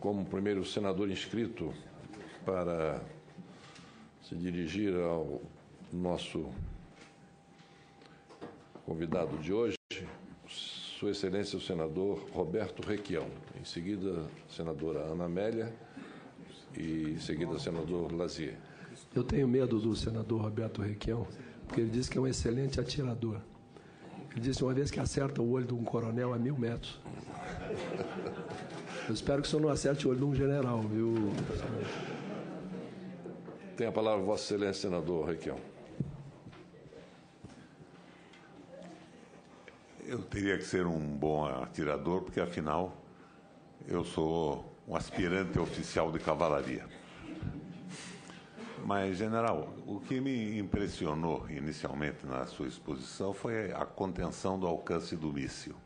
como primeiro senador inscrito para se dirigir ao nosso convidado de hoje, Sua Excelência o senador Roberto Requião. Em seguida, a senadora Ana Amélia e em seguida, o senador Lazier. Eu tenho medo do senador Roberto Requião, porque ele disse que é um excelente atirador. Ele disse uma vez que acerta o olho de um coronel a 1000 metros. Eu espero que o senhor não acerte o olho de um general, viu? Tem a palavra Vossa Excelência, senador Requião. Eu teria que ser um bom atirador, porque, afinal, eu sou um aspirante oficial de cavalaria. Mas, general, o que me impressionou inicialmente na sua exposição foi a contenção do alcance do míssil.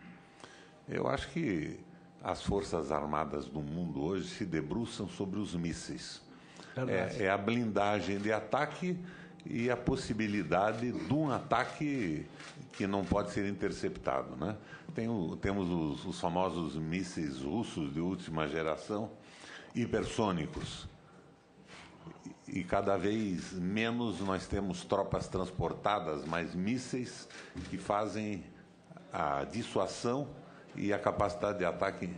Eu acho que as Forças Armadas do mundo hoje se debruçam sobre os mísseis. É a blindagem de ataque e a possibilidade de um ataque que não pode ser interceptado, né? Temos os famosos mísseis russos de última geração, hipersônicos. E cada vez menos nós temos tropas transportadas, mas mísseis que fazem a dissuasão e a capacidade de ataque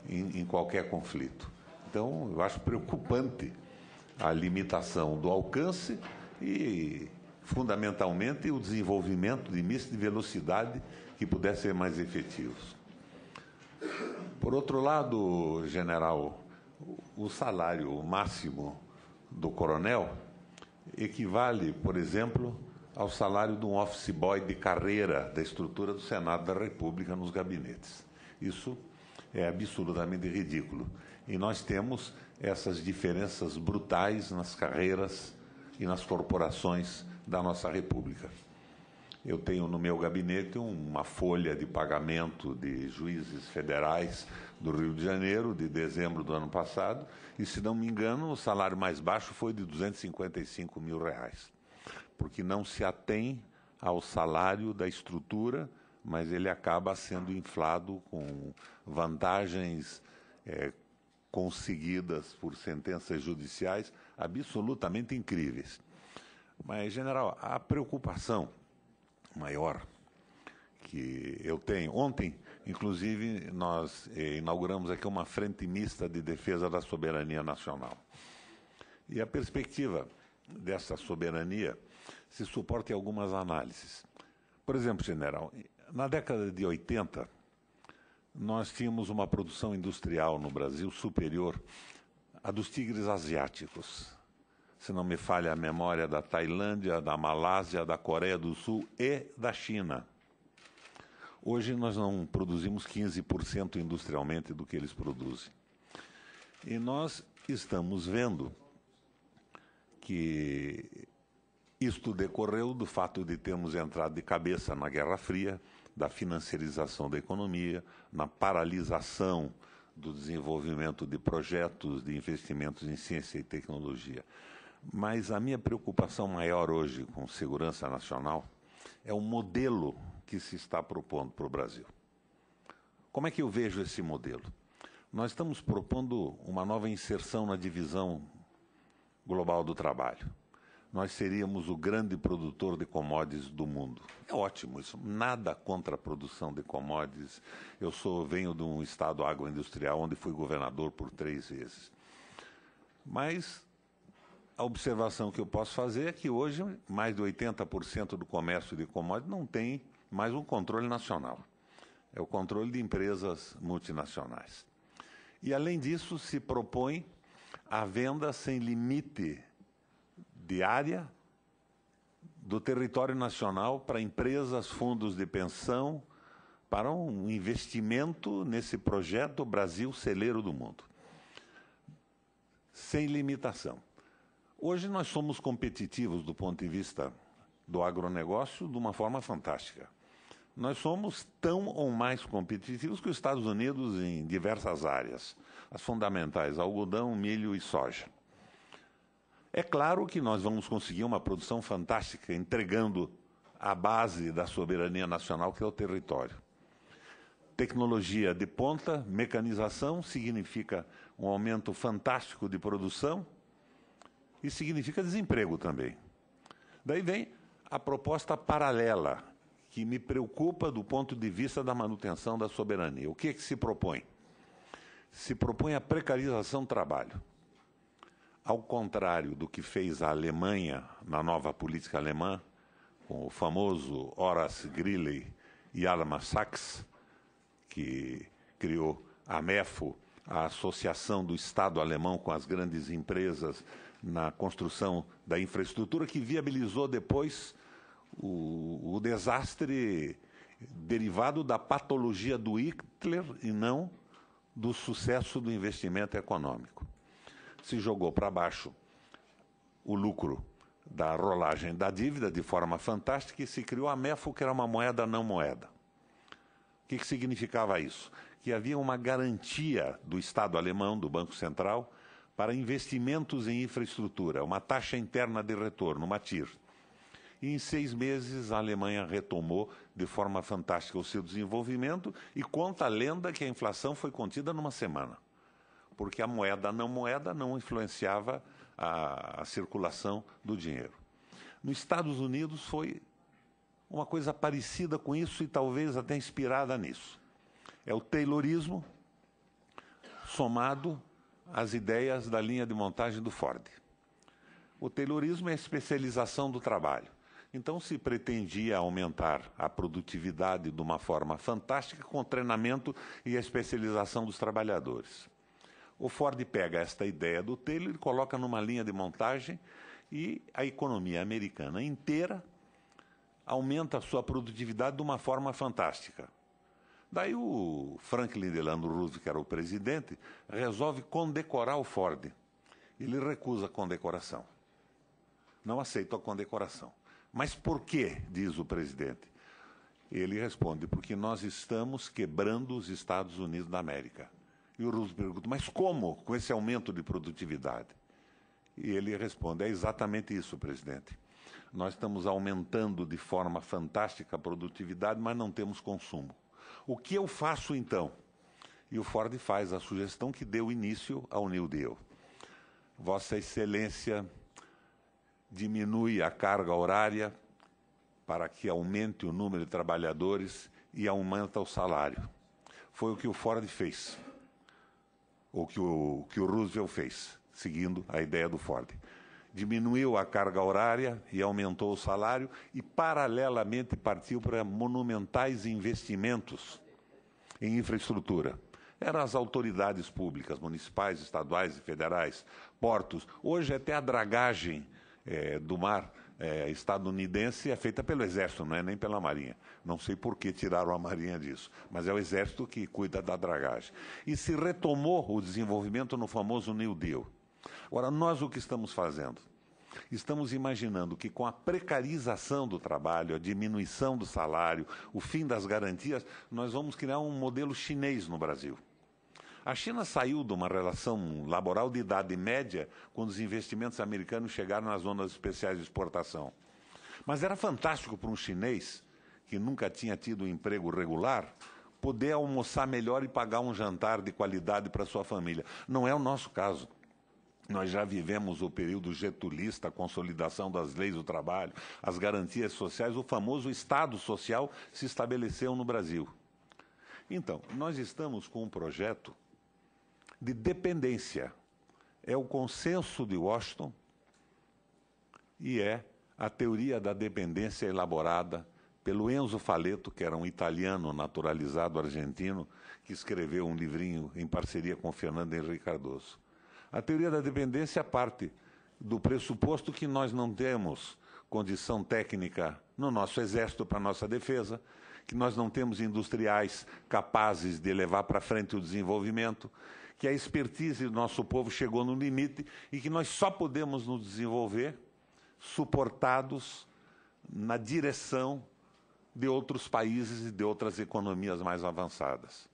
em qualquer conflito. Então, eu acho preocupante a limitação do alcance e, fundamentalmente, o desenvolvimento de mísseis de velocidade que pudessem ser mais efetivos. Por outro lado, general, o salário máximo do coronel equivale, por exemplo, ao salário de um office boy de carreira da estrutura do Senado da República nos gabinetes. Isso é absolutamente ridículo. E nós temos essas diferenças brutais nas carreiras e nas corporações da nossa República. Eu tenho no meu gabinete uma folha de pagamento de juízes federais do Rio de Janeiro, de dezembro do ano passado, e, se não me engano, o salário mais baixo foi de R$255 mil, porque não se atém ao salário da estrutura, mas ele acaba sendo inflado com vantagens conseguidas por sentenças judiciais absolutamente incríveis. Mas, general, a preocupação maior que eu tenho... Ontem, inclusive, nós inauguramos aqui uma frente mista de defesa da soberania nacional. E a perspectiva dessa soberania se suporta em algumas análises. Por exemplo, general, na década de 80, nós tínhamos uma produção industrial no Brasil superior à dos tigres asiáticos. Se não me falha a memória, da Tailândia, da Malásia, da Coreia do Sul e da China. Hoje nós não produzimos 15% industrialmente do que eles produzem. E nós estamos vendo que isto decorreu do fato de termos entrado de cabeça na Guerra Fria, da financiarização da economia, na paralisação do desenvolvimento de projetos de investimentos em ciência e tecnologia. Mas a minha preocupação maior hoje com segurança nacional é o modelo que se está propondo para o Brasil. Como é que eu vejo esse modelo? Nós estamos propondo uma nova inserção na divisão global do trabalho. Nós seríamos o grande produtor de commodities do mundo. É ótimo isso, nada contra a produção de commodities. Eu venho de um estado agroindustrial onde fui governador por 3 vezes. Mas a observação que eu posso fazer é que hoje mais de 80% do comércio de commodities não tem mais um controle nacional. É o controle de empresas multinacionais. E, além disso, se propõe a venda sem limite de área do território nacional para empresas, fundos de pensão, para um investimento nesse projeto Brasil celeiro do mundo. Sem limitação. Hoje nós somos competitivos do ponto de vista do agronegócio de uma forma fantástica. Nós somos tão ou mais competitivos que os Estados Unidos em diversas áreas, as fundamentais, algodão, milho e soja. É claro que nós vamos conseguir uma produção fantástica, entregando a base da soberania nacional, que é o território. tecnologia de ponta, mecanização, significa um aumento fantástico de produção e significa desemprego também. Daí vem a proposta paralela, que me preocupa do ponto de vista da manutenção da soberania. O que é que se propõe? Se propõe a precarização do trabalho. Ao contrário do que fez a Alemanha na nova política alemã, com o famoso Horace Greeley e Alma Sachs, que criou a MEFO, a Associação do Estado Alemão com as grandes empresas na construção da infraestrutura, que viabilizou depois o desastre derivado da patologia do Hitler e não do sucesso do investimento econômico. Se jogou para baixo o lucro da rolagem da dívida de forma fantástica e se criou a MEFO, que era uma moeda não moeda. O que significava isso? Que havia uma garantia do Estado alemão, do Banco Central, para investimentos em infraestrutura, uma taxa interna de retorno, uma TIR. E em 6 meses a Alemanha retomou de forma fantástica o seu desenvolvimento e conta a lenda que a inflação foi contida numa semana, porque a moeda não influenciava a circulação do dinheiro. Nos Estados Unidos foi uma coisa parecida com isso e talvez até inspirada nisso. É o Taylorismo somado às ideias da linha de montagem do Ford. O Taylorismo é a especialização do trabalho. Então se pretendia aumentar a produtividade de uma forma fantástica com o treinamento e a especialização dos trabalhadores. O Ford pega esta ideia do Taylor e coloca numa linha de montagem e a economia americana inteira aumenta a sua produtividade de uma forma fantástica. Daí o Franklin Delano Roosevelt, que era o presidente, resolve condecorar o Ford. Ele recusa a condecoração. Não aceita a condecoração. Mas por quê, diz o presidente? Ele responde, porque nós estamos quebrando os Estados Unidos da América. E o Roosevelt pergunta, mas como com esse aumento de produtividade? E ele responde, é exatamente isso, presidente. Nós estamos aumentando de forma fantástica a produtividade, mas não temos consumo. O que eu faço então? E o Ford faz a sugestão que deu início ao New Deal. Vossa Excelência diminui a carga horária para que aumente o número de trabalhadores e aumenta o salário. Foi o que o Ford fez, ou que o Roosevelt fez, seguindo a ideia do Ford. Diminuiu a carga horária e aumentou o salário e, paralelamente, partiu para monumentais investimentos em infraestrutura. Eram as autoridades públicas, municipais, estaduais e federais, portos. Hoje até a dragagem do mar estadunidense é feita pelo Exército, não é nem pela Marinha. Não sei por que tiraram a Marinha disso, mas é o Exército que cuida da dragagem. E se retomou o desenvolvimento no famoso New Deal. Agora, nós o que estamos fazendo? Estamos imaginando que com a precarização do trabalho, a diminuição do salário, o fim das garantias, nós vamos criar um modelo chinês no Brasil. A China saiu de uma relação laboral de idade média quando os investimentos americanos chegaram nas zonas especiais de exportação. Mas era fantástico para um chinês, que nunca tinha tido um emprego regular, poder almoçar melhor e pagar um jantar de qualidade para sua família. Não é o nosso caso. Nós já vivemos o período getulista, a consolidação das leis do trabalho, as garantias sociais, o famoso Estado Social se estabeleceu no Brasil. Então, nós estamos com um projeto de dependência. É o consenso de Washington e é a teoria da dependência elaborada pelo Enzo Faleto, que era um italiano naturalizado argentino, que escreveu um livrinho em parceria com Fernando Henrique Cardoso. A teoria da dependência parte do pressuposto que nós não temos condição técnica no nosso exército para a nossa defesa, que nós não temos industriais capazes de levar para frente o desenvolvimento, que a expertise do nosso povo chegou no limite e que nós só podemos nos desenvolver suportados na direção de outros países e de outras economias mais avançadas.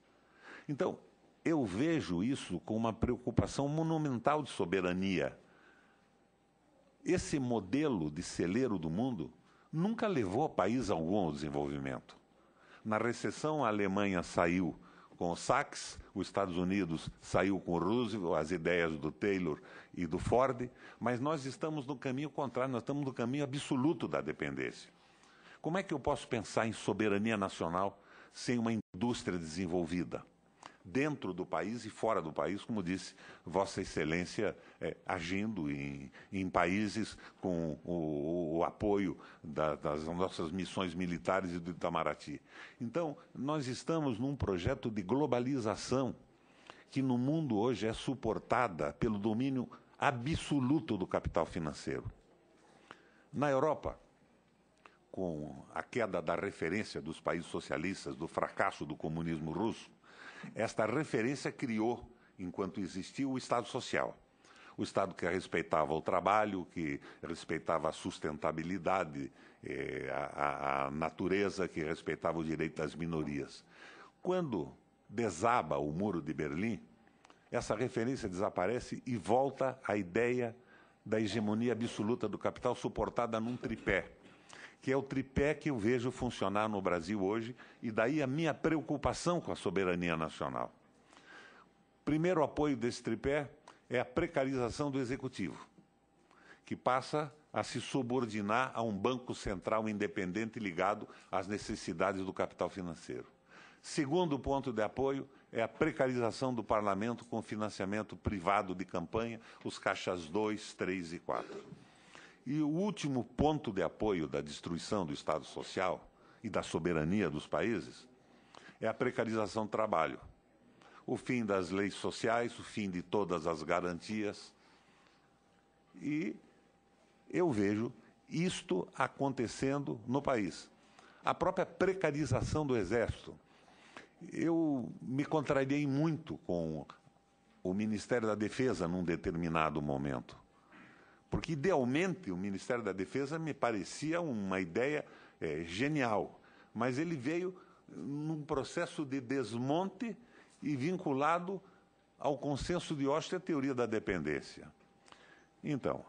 Então, eu vejo isso com uma preocupação monumental de soberania. Esse modelo de celeiro do mundo nunca levou país algum ao desenvolvimento. Na recessão, a Alemanha saiu com o Sachs, os Estados Unidos saiu com o Roosevelt, as ideias do Taylor e do Ford, mas nós estamos no caminho contrário, nós estamos no caminho absoluto da dependência. Como é que eu posso pensar em soberania nacional sem uma indústria desenvolvida? Dentro do país e fora do país, como disse Vossa Excelência, agindo em países com o apoio das nossas missões militares e do Itamaraty. Então, nós estamos num projeto de globalização que no mundo hoje é suportada pelo domínio absoluto do capital financeiro. Na Europa, com a queda da referência dos países socialistas, do fracasso do comunismo russo, esta referência criou, enquanto existiu, o Estado Social. O Estado que respeitava o trabalho, que respeitava a sustentabilidade, a natureza, que respeitava o direito das minorias. Quando desaba o Muro de Berlim, essa referência desaparece e volta a ideia da hegemonia absoluta do capital suportada num tripé, que é o tripé que eu vejo funcionar no Brasil hoje, e daí a minha preocupação com a soberania nacional. Primeiro apoio desse tripé é a precarização do executivo, que passa a se subordinar a um banco central independente ligado às necessidades do capital financeiro. Segundo ponto de apoio é a precarização do parlamento com financiamento privado de campanha, os caixas 2, 3 e 4. E o último ponto de apoio da destruição do Estado Social e da soberania dos países é a precarização do trabalho. O fim das leis sociais, o fim de todas as garantias. E eu vejo isto acontecendo no país. A própria precarização do Exército. Eu me contrariei muito com o Ministério da Defesa num determinado momento. Porque, idealmente, o Ministério da Defesa me parecia uma ideia genial, mas ele veio num processo de desmonte e vinculado ao consenso de Washington e à teoria da dependência. Então,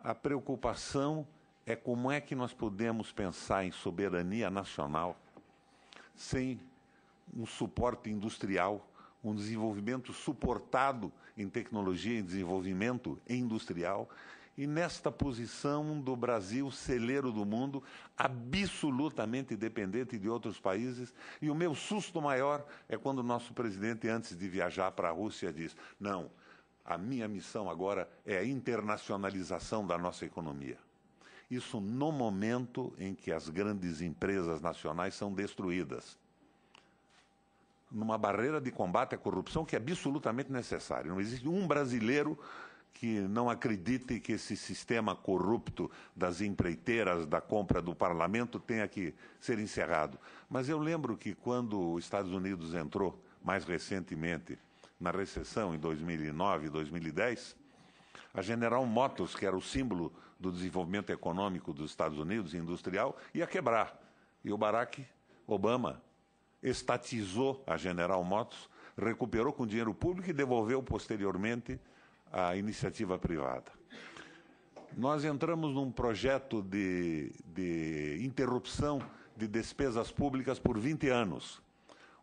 a preocupação é como é que nós podemos pensar em soberania nacional sem um suporte industrial, um desenvolvimento suportado em tecnologia e desenvolvimento industrial. E nesta posição do Brasil, celeiro do mundo, absolutamente dependente de outros países. E o meu susto maior é quando o nosso presidente, antes de viajar para a Rússia, diz: não, a minha missão agora é a internacionalização da nossa economia. Isso no momento em que as grandes empresas nacionais são destruídas. Numa barreira de combate à corrupção que é absolutamente necessária. Não existe um brasileiro que não acredite que esse sistema corrupto das empreiteiras, da compra do parlamento, tenha que ser encerrado. Mas eu lembro que quando os Estados Unidos entrou, mais recentemente, na recessão em 2009 e 2010, a General Motors, que era o símbolo do desenvolvimento econômico dos Estados Unidos, industrial, ia quebrar. E o Barack Obama estatizou a General Motors, recuperou com dinheiro público e devolveu posteriormente a iniciativa privada. Nós entramos num projeto de interrupção de despesas públicas por 20 anos.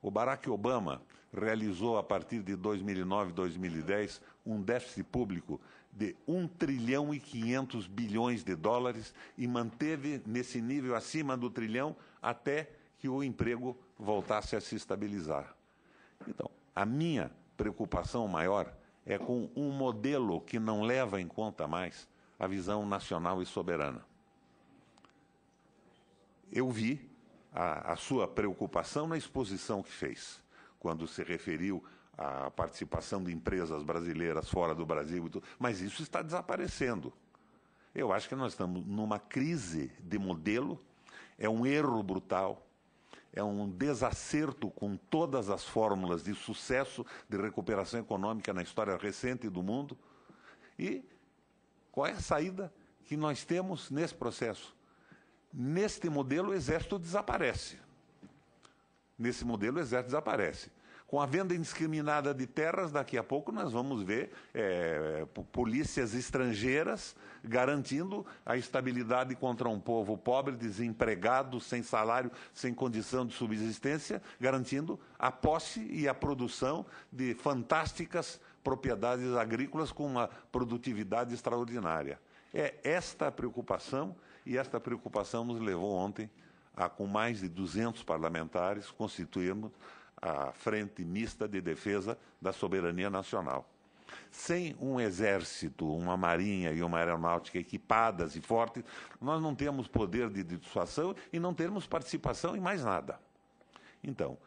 O Barack Obama realizou, a partir de 2009 e 2010, um déficit público de 1 trilhão e 500 bilhões de dólares e manteve nesse nível acima do trilhão até que o emprego voltasse a se estabilizar. Então, a minha preocupação maior é com um modelo que não leva em conta mais a visão nacional e soberana. Eu vi a sua preocupação na exposição que fez, quando se referiu à participação de empresas brasileiras fora do Brasil, mas isso está desaparecendo. Eu acho que nós estamos numa crise de modelo, é um erro brutal, é um desacerto com todas as fórmulas de sucesso de recuperação econômica na história recente do mundo. E qual é a saída que nós temos nesse processo? Neste modelo, o Exército desaparece. Nesse modelo, o Exército desaparece. Com a venda indiscriminada de terras, daqui a pouco nós vamos ver polícias estrangeiras garantindo a estabilidade contra um povo pobre, desempregado, sem salário, sem condição de subsistência, garantindo a posse e a produção de fantásticas propriedades agrícolas com uma produtividade extraordinária. É esta a preocupação, e esta preocupação nos levou ontem a, com mais de 200 parlamentares, constituirmos a Frente Mista de Defesa da Soberania Nacional. Sem um exército, uma marinha e uma aeronáutica equipadas e fortes, nós não temos poder de dissuasão e não temos participação em mais nada. Então,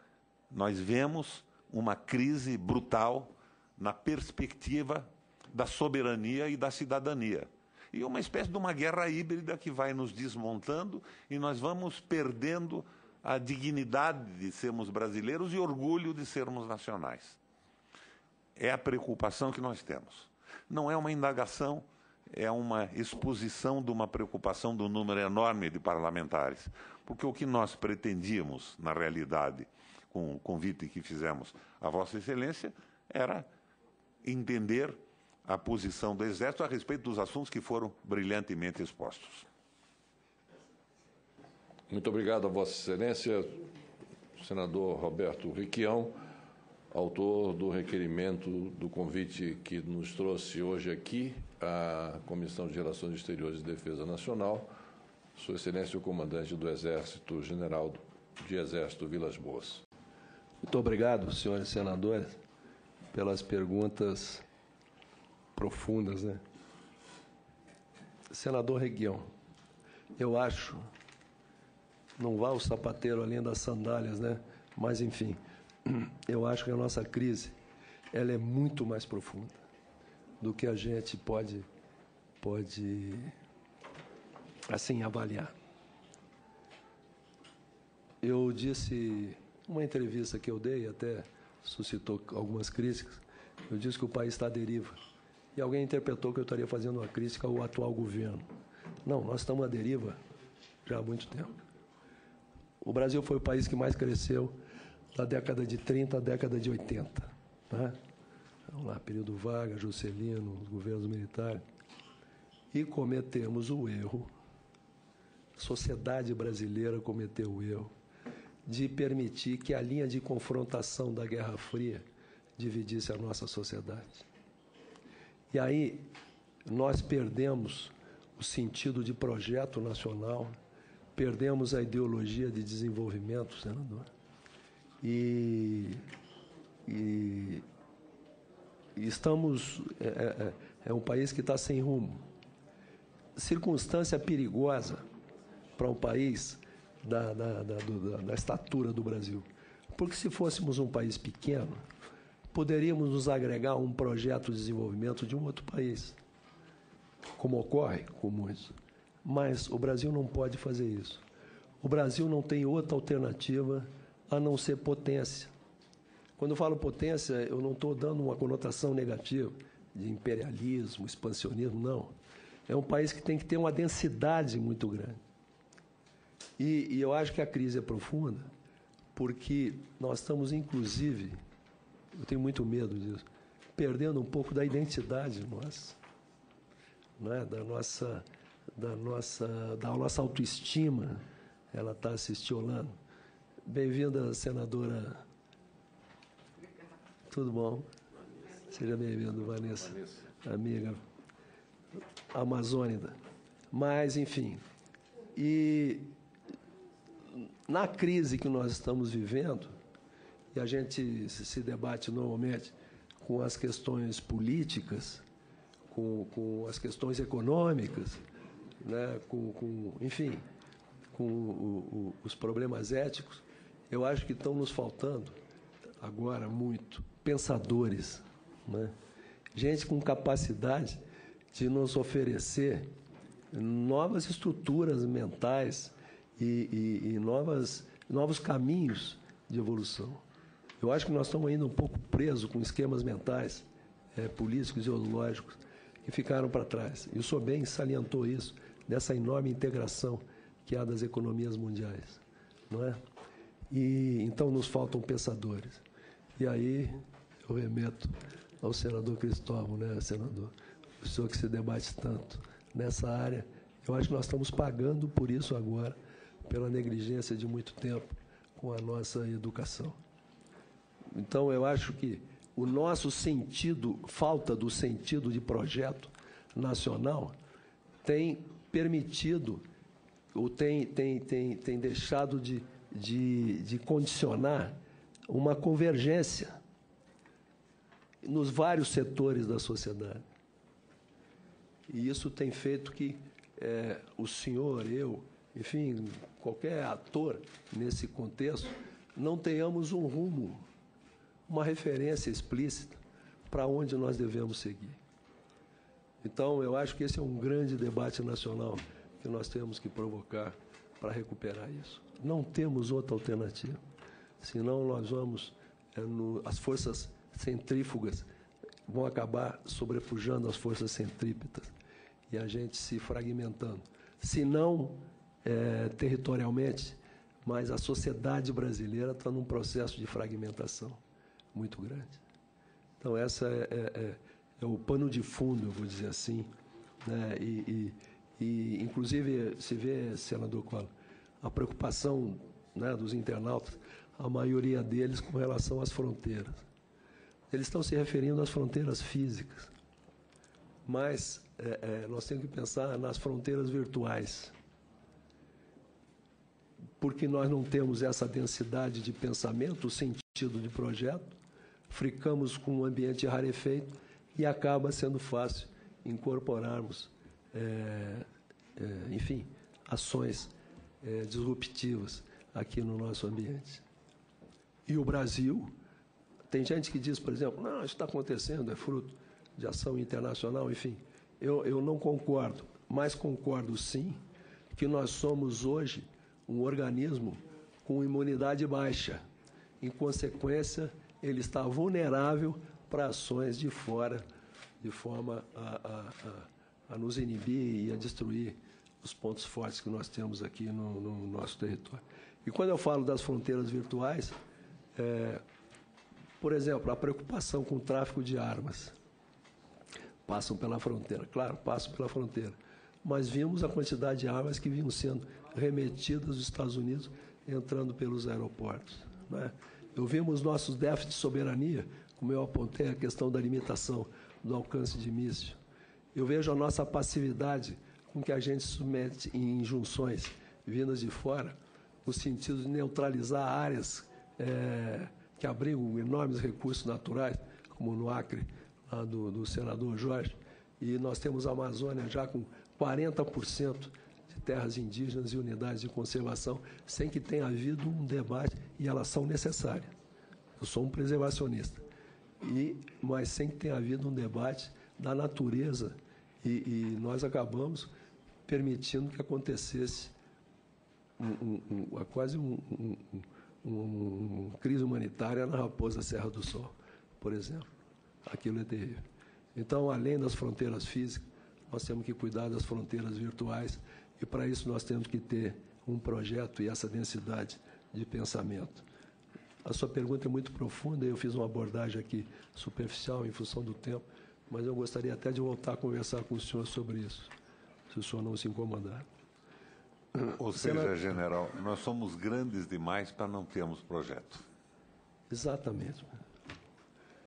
nós vemos uma crise brutal na perspectiva da soberania e da cidadania. E uma espécie de uma guerra híbrida que vai nos desmontando e nós vamos perdendo a dignidade de sermos brasileiros e orgulho de sermos nacionais. É a preocupação que nós temos. Não é uma indagação, é uma exposição de uma preocupação do número enorme de parlamentares. Porque o que nós pretendíamos, na realidade, com o convite que fizemos a Vossa Excelência, era entender a posição do Exército a respeito dos assuntos que foram brilhantemente expostos. Muito obrigado a Vossa Excelência, senador Roberto Requião, autor do requerimento do convite que nos trouxe hoje aqui à Comissão de Relações Exteriores e Defesa Nacional, Sua Excelência o Comandante do Exército, General de Exército Vilas Boas. Muito obrigado, senhores senadores, pelas perguntas profundas, né? Senador Requião, eu acho, não vá o sapateiro além das sandálias, né? Mas, enfim, eu acho que a nossa crise ela é muito mais profunda do que a gente pode assim, avaliar. Eu disse, uma entrevista que eu dei, até suscitou algumas críticas, eu disse que o país está à deriva. E alguém interpretou que eu estaria fazendo uma crítica ao atual governo. Não, nós estamos à deriva já há muito tempo. O Brasil foi o país que mais cresceu da década de 30 à década de 80. Né? Vamos lá, período Vargas, Juscelino, os governos militares. E cometemos o erro, a sociedade brasileira cometeu o erro, de permitir que a linha de confrontação da Guerra Fria dividisse a nossa sociedade. E aí nós perdemos o sentido de projeto nacional, perdemos a ideologia de desenvolvimento, senador. E estamos... É um país que está sem rumo. Circunstância perigosa para um país da estatura do Brasil. Porque se fôssemos um país pequeno, poderíamos nos agregar a um projeto de desenvolvimento de um outro país, como ocorre com muitos. Mas o Brasil não pode fazer isso. O Brasil não tem outra alternativa a não ser potência. Quando eu falo potência, eu não estou dando uma conotação negativa de imperialismo, expansionismo, não. É um país que tem que ter uma densidade muito grande. E eu acho que a crise é profunda, porque nós estamos, inclusive, eu tenho muito medo disso, perdendo um pouco da identidade nossa, né? da nossa autoestima, ela está se estiolando. Bem-vinda, senadora. Tudo bom? Seja bem-vindo, Vanessa, amiga amazônida. Mas, enfim, e na crise que nós estamos vivendo, e a gente se debate normalmente com as questões políticas, com as questões econômicas, né, enfim, com os problemas éticos, eu acho que estão nos faltando agora muito pensadores, né? Gente com capacidade de nos oferecer novas estruturas mentais e novos caminhos de evolução. Eu acho que nós estamos ainda um pouco presos com esquemas mentais, políticos e ideológicos, que ficaram para trás. E o Sobem salientou isso, dessa enorme integração que há das economias mundiais, não é? E então nos faltam pensadores. E aí eu remeto ao senador Cristóvão, né, senador? O senhor que se debate tanto nessa área, eu acho que nós estamos pagando por isso agora, pela negligência de muito tempo com a nossa educação. Então, eu acho que o nosso sentido, falta do sentido de projeto nacional, tem permitido, ou tem deixado de condicionar uma convergência nos vários setores da sociedade. E isso tem feito que o senhor, eu, enfim, qualquer ator nesse contexto, não tenhamos um rumo, uma referência explícita para onde nós devemos seguir. Então, eu acho que esse é um grande debate nacional que nós temos que provocar para recuperar isso. Não temos outra alternativa, senão nós vamos, as forças centrífugas vão acabar sobrepujando as forças centrípetas e a gente se fragmentando. Se não territorialmente, mas a sociedade brasileira está num processo de fragmentação muito grande. Então, essa é o pano de fundo, eu vou dizer assim, né? E inclusive, se vê, senador Collor, a preocupação, né, dos internautas, a maioria deles com relação às fronteiras. Eles estão se referindo às fronteiras físicas, mas nós temos que pensar nas fronteiras virtuais, porque nós não temos essa densidade de pensamento, o sentido de projeto, ficamos com um ambiente rarefeito e acaba sendo fácil incorporarmos, enfim, ações disruptivas aqui no nosso ambiente. E o Brasil, tem gente que diz, por exemplo, não, isso está acontecendo, é fruto de ação internacional, enfim. Eu não concordo, mas concordo sim que nós somos hoje um organismo com imunidade baixa. Em consequência, ele está vulnerável para ações de fora, de forma a nos inibir e a destruir os pontos fortes que nós temos aqui no nosso território. E quando eu falo das fronteiras virtuais, por exemplo, a preocupação com o tráfico de armas. Passam pela fronteira, claro, passam pela fronteira. Mas vimos a quantidade de armas que vinham sendo remetidas dos Estados Unidos, entrando pelos aeroportos, né? Eu vimos nossos déficits de soberania, como eu apontei, a questão da limitação do alcance de míssil. Eu vejo a nossa passividade com que a gente submete em injunções vindas de fora, no sentido de neutralizar áreas que abrigam enormes recursos naturais, como no Acre, lá do senador Jorge, e nós temos a Amazônia já com 40% de terras indígenas e unidades de conservação, sem que tenha havido um debate, e elas são necessárias. Eu sou um preservacionista, mas sem que tenha havido um debate da natureza, e nós acabamos permitindo que acontecesse quase uma crise humanitária na Raposa Serra do Sol, por exemplo. Aquilo é terrível. Então, além das fronteiras físicas, nós temos que cuidar das fronteiras virtuais, e para isso nós temos que ter um projeto e essa densidade de pensamento. A sua pergunta é muito profunda, eu fiz uma abordagem aqui superficial em função do tempo, mas eu gostaria até de voltar a conversar com o senhor sobre isso, se o senhor não se incomodar. Ou seja, general, nós somos grandes demais para não termos projeto. Exatamente.